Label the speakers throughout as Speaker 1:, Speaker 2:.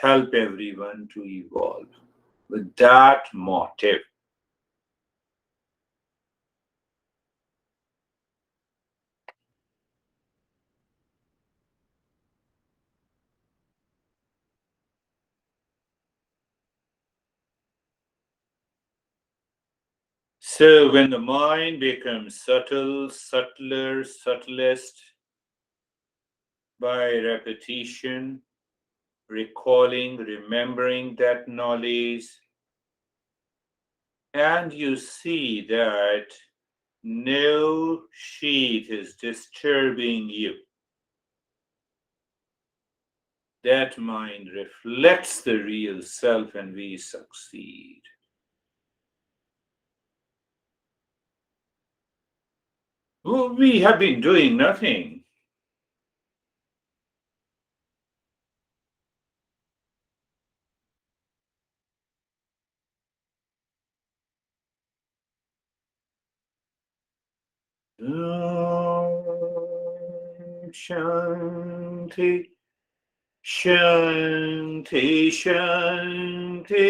Speaker 1: help everyone to evolve with that motive. So when the mind becomes subtle, subtler, subtlest by repetition, recalling, remembering that knowledge, and you see that no sheath is disturbing you, that mind reflects the real self and we succeed. Well, we have been doing nothing. Shanti, Shanti, Shanti.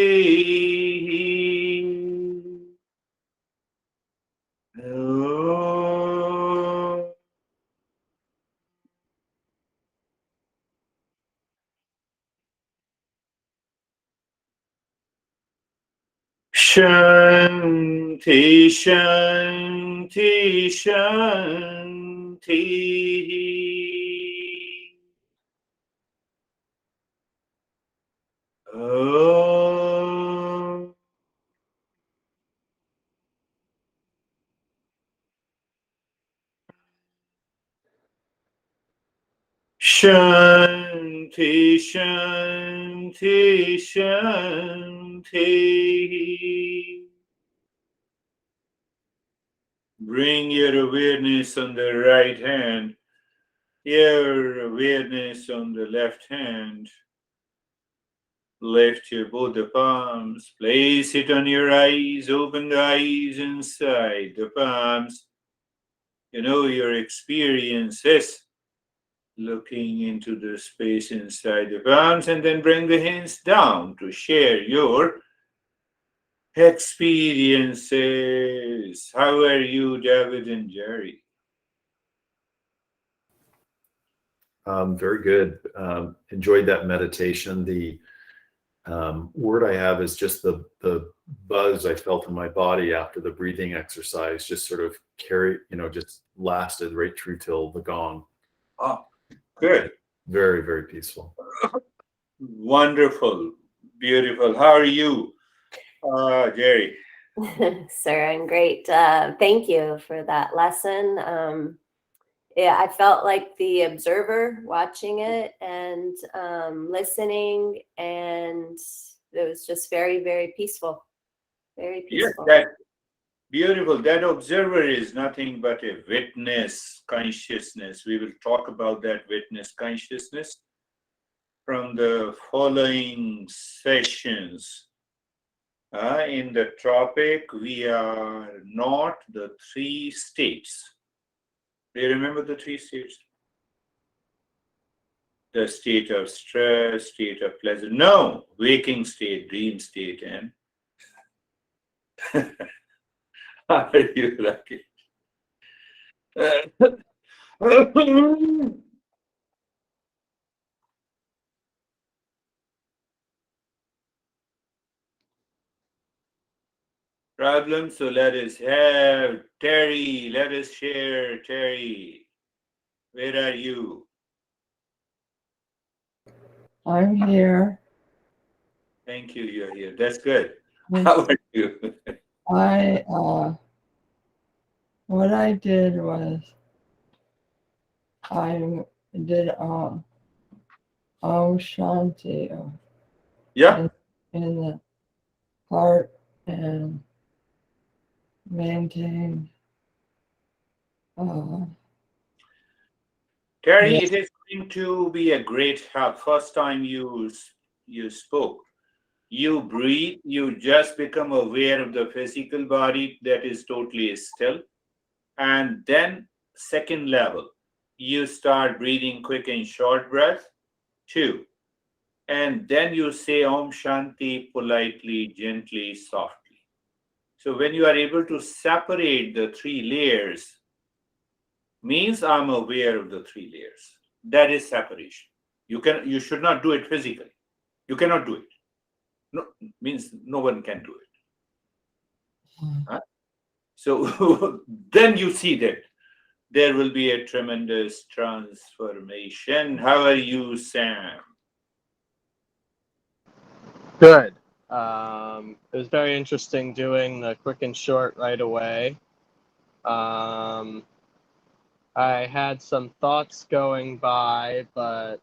Speaker 1: Om. Shanti, Shanti, Shanti. Om. Shanti, Shanti, Shanti. Bring your awareness on the right hand, your awareness on the left hand. Lift your both the palms, place it on your eyes, open the eyes inside the palms. You know your experiences, looking into the space inside the palms, and then bring the hands down to share your experiences. How are you, David and Jerry?
Speaker 2: Very good. Enjoyed that meditation. The word I have is just the buzz I felt in my body after the breathing exercise. Just sort of just lasted right through till the gong.
Speaker 1: Oh, good.
Speaker 2: Very, very peaceful.
Speaker 1: Wonderful. Beautiful. How are you, Jerry?
Speaker 3: Sir, I'm great. Thank you for that lesson. Yeah, I felt like the observer watching it and listening, and it was just very, very peaceful. Very
Speaker 1: Yes,
Speaker 3: peaceful.
Speaker 1: that beautiful. That observer is nothing but a witness consciousness. We will talk about that witness consciousness from the following sessions. In the topic, we are not the three states. Do you remember the three states? The state of stress, state of pleasure. No, waking state, dream state, and are you lucky? Problem, so let us have Terry. Let us share Terry. Where are you?
Speaker 4: I'm here.
Speaker 1: Thank you, you're here. That's good. How are you?
Speaker 4: I what I did was I did Om Shanti
Speaker 1: Yeah.
Speaker 4: in the heart and maintain
Speaker 1: Terry,
Speaker 4: yeah,
Speaker 1: it is going to be a great help. First time you spoke. You breathe, you just become aware of the physical body that is totally still. And then, second level, you start breathing quick and short breath. Two, and then you say Om Shanti politely, gently, softly. So when you are able to separate the three layers, means I'm aware of the three layers. That is separation. You should not do it physically. You cannot do it. No, means no one can do it. Huh? So then you see that there will be a tremendous transformation. How are you, Sam?
Speaker 5: Good. It was very interesting doing the quick and short right away. I had some thoughts going by, but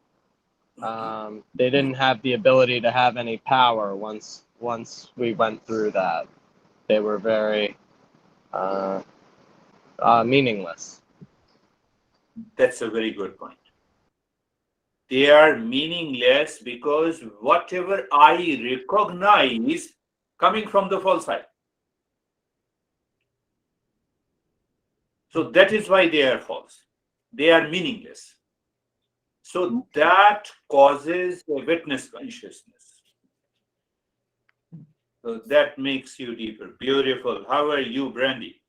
Speaker 5: they didn't have the ability to have any power once we went through that. They were very meaningless.
Speaker 1: That's a very good point. They are meaningless because whatever I recognize coming from the false side. So that is why they are false. They are meaningless. So that causes a witness consciousness. So that makes you deeper. Beautiful. How are you, Brandy?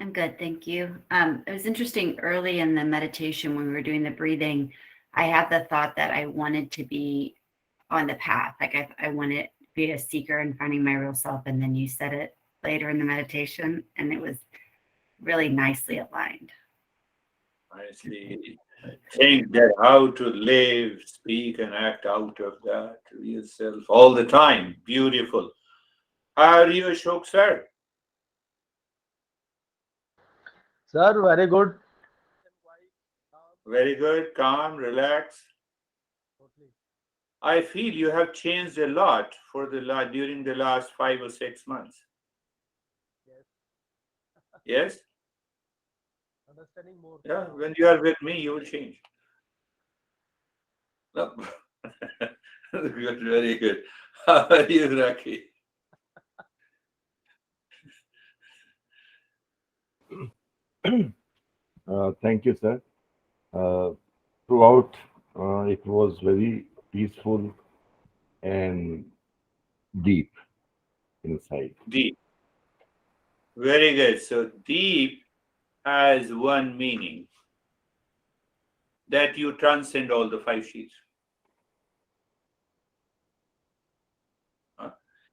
Speaker 6: I'm good, thank you. It was interesting early in the meditation when we were doing the breathing, I had the thought that I wanted to be on the path. Like I wanted to be a seeker and finding my real self. And then you said it later in the meditation, and it was really nicely aligned.
Speaker 1: I see. Think that how to live, speak, and act out of that real self all the time. Beautiful. How are you, Ashok sir?
Speaker 7: Sir, very good.
Speaker 1: Very good, calm, relaxed. I feel you have changed a lot for during the last 5 or 6 months. Yes?
Speaker 7: Understanding more.
Speaker 1: Yeah, when you are with me, you will change. No. Good, very good. How are you, Raki?
Speaker 8: Thank you, sir. Throughout, it was very peaceful and deep inside.
Speaker 1: Deep. Very good. So deep has one meaning, that you transcend all the 5 sheets.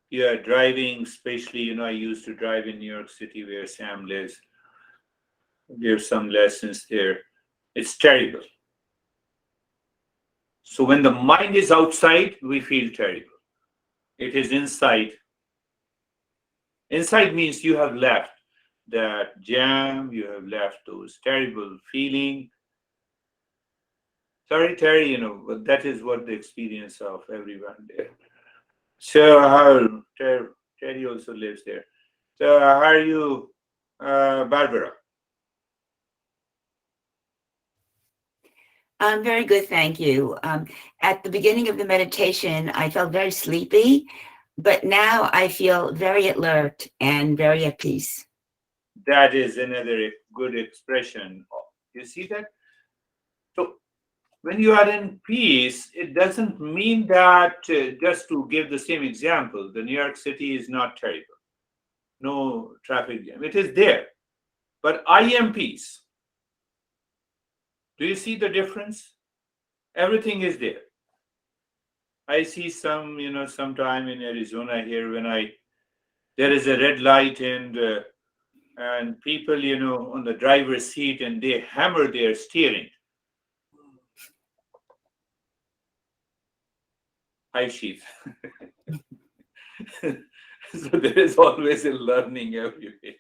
Speaker 1: You are driving, especially, I used to drive in New York City where Sam lives. There's some lessons there. It's terrible. So when the mind is outside, we feel terrible. It is inside. Inside means you have left that jam, you have left those terrible feeling. Sorry, Terry, but that is what the experience of everyone there. So how Terry also lives there. So how are you, Barbara?
Speaker 9: I'm very good, thank you. At the beginning of the meditation, I felt very sleepy, but now I feel very alert and very at peace.
Speaker 1: That is another good expression. You see that? So when you are in peace, it doesn't mean that, just to give the same example, the New York City is not terrible. No traffic jam. It is there. But I am peace. Do you see the difference? Everything is there. I see sometime in Arizona here when there is a red light and people, on the driver's seat and they hammer their steering. Hi, Chief. So there is always a learning everywhere.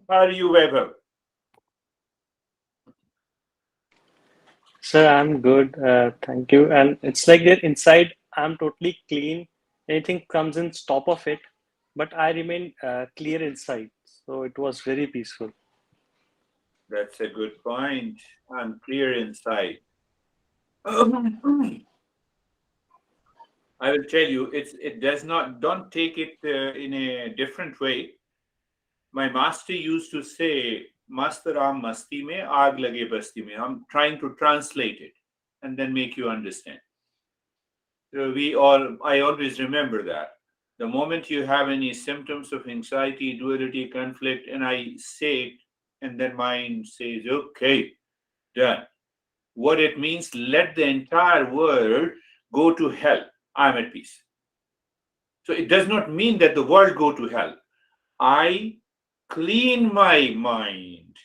Speaker 1: How are you, Weber?
Speaker 10: Sir, I'm good. Thank you. And it's like that inside, I'm totally clean. Anything comes in top of it, but I remain clear inside. So it was very peaceful.
Speaker 1: That's a good point. I'm clear inside. I will tell you, it does not, don't take it in a different way. My master used to say, Mast Ram Masti mein, aag lage basti mein. I'm trying to translate it and then make you understand. So I always remember that. The moment you have any symptoms of anxiety, duality, conflict, and I say it, and then mind says, okay, done. What it means, let the entire world go to hell. I'm at peace. So it does not mean that the world go to hell. I clean my mind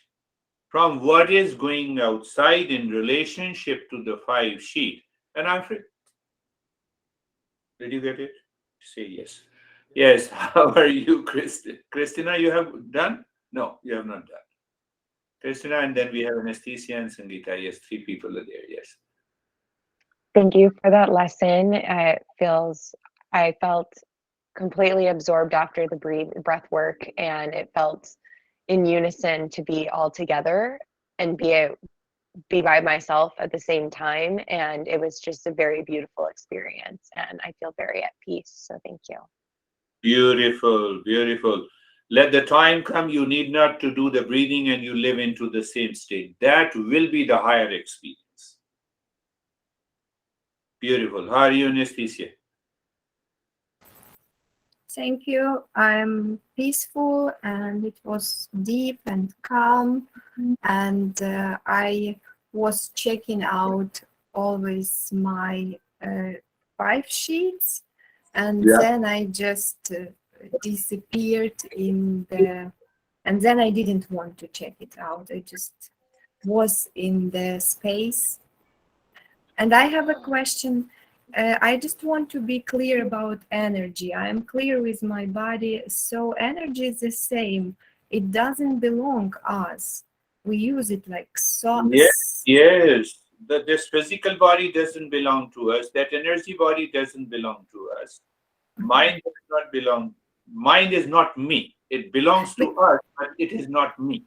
Speaker 1: from what is going outside in relationship to the 5 sheet, and I'm free. Did you get it? Say yes. Yes. How are you, Christina? You have done? No, you have not done. Christina, and then we have Anesthesia and Sangeeta. Yes, 3 people are there. Yes.
Speaker 11: Thank you for that lesson. I felt completely absorbed after the breath work, and it felt in unison to be all together and be by myself at the same time. And it was just a very beautiful experience, and I feel very at peace. So thank you.
Speaker 1: Beautiful, beautiful. Let the time come, you need not to do the breathing and you live into the same state. That will be the higher experience. Beautiful. How are you, Anesthesia?
Speaker 12: Thank you. I'm peaceful and it was deep and calm. And I was checking out always my 5 sheets. And then I just disappeared in the, and then I didn't want to check it out. I just was in the space. And I have a question. I just want to be clear about energy. I am clear with my body. So energy is the same. It doesn't belong us. We use it like so.
Speaker 1: Yes, yes. This physical body doesn't belong to us. That energy body doesn't belong to us. Mind does not belong. Mind is not me. It belongs to us, but it is not me.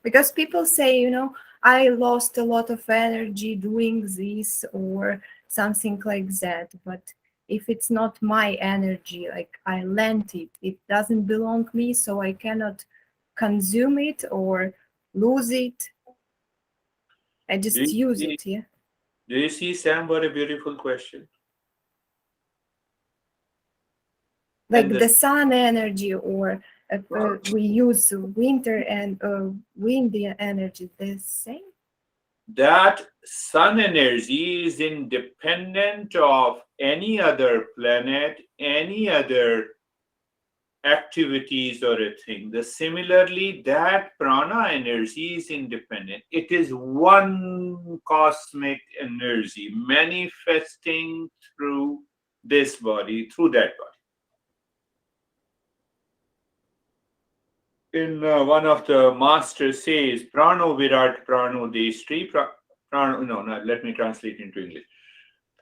Speaker 12: Because people say, you know, I lost a lot of energy doing this or something like that. But if it's not my energy, like I lent it, it doesn't belong to me, so I cannot consume it or lose it. I just use it, yeah.
Speaker 1: Do you see, Sam, what a beautiful question?
Speaker 12: Like the sun energy, or we use winter and windy energy, the same?
Speaker 1: That sun energy is independent of any other planet, any other activities or a thing. Similarly, that prana energy is independent. It is one cosmic energy manifesting through this body, through that body. In one of the masters says, Prano Virat Prano Destri. Let me translate into English.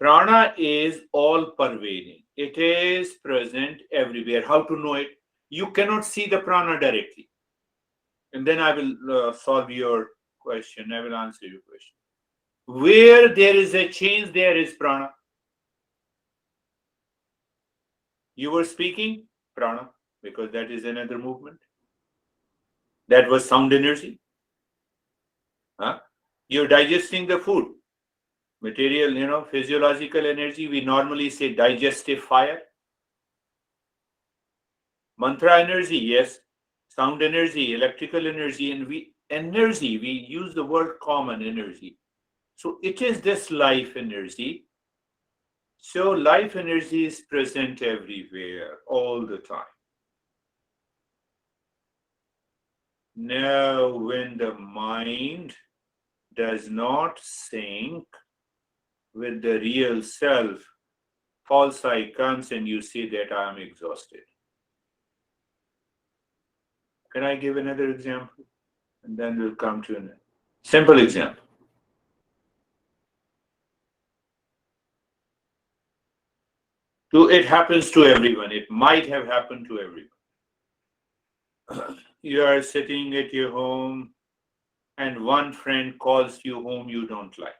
Speaker 1: Prana is all pervading. It is present everywhere. How to know it? You cannot see the prana directly. And then I will solve your question. I will answer your question. Where there is a change, there is prana. You were speaking prana because that is another movement. That was sound energy. You're digesting the food. Material, physiological energy, we normally say digestive fire. Mantra energy, yes. Sound energy, electrical energy, and we use the word common energy. So it is this life energy. So life energy is present everywhere, all the time. Now, when the mind does not sync with the real self, false I comes and you say that I am exhausted. Can I give another example? And then we'll come to a simple example. It happens to everyone. It might have happened to everyone. You are sitting at your home and one friend calls you home you don't like.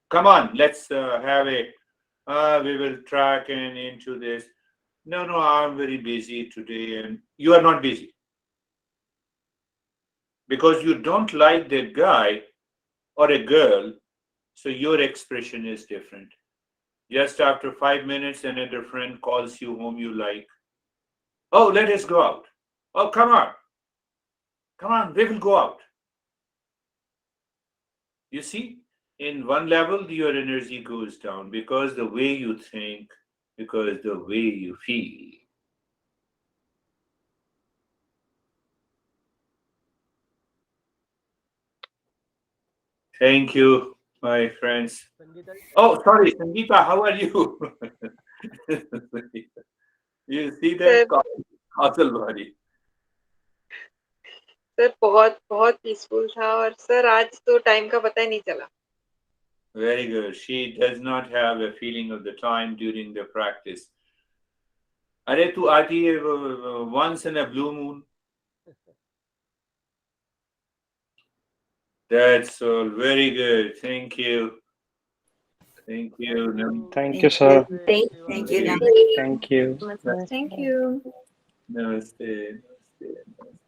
Speaker 1: Come on, let's have we will track into this. no, I'm very busy today, and you are not busy because you don't like that guy or a girl, so your expression is different. Just after 5 minutes, another friend calls you whom you like. Oh, let us go out. Oh, come on, we will go out. You see, in one level, your energy goes down because the way you think, because the way you feel. Thank you, my friends.
Speaker 7: Sangeeta,
Speaker 1: Oh, sorry, Sangeeta, how are you? You see that
Speaker 13: sir
Speaker 1: causal body.
Speaker 13: Sir बहुत बहुत peaceful था और sir आज तो time का पता ही नहीं चला
Speaker 1: Very good. She does not have a feeling of the time during the practice. अरे तू आती है once in a blue moon. That's all. Very good. Thank you. Thank you.
Speaker 10: Thank you, sir.
Speaker 9: Thank you.
Speaker 10: Thank you.
Speaker 12: Thank you.
Speaker 1: Namaste. Namaste.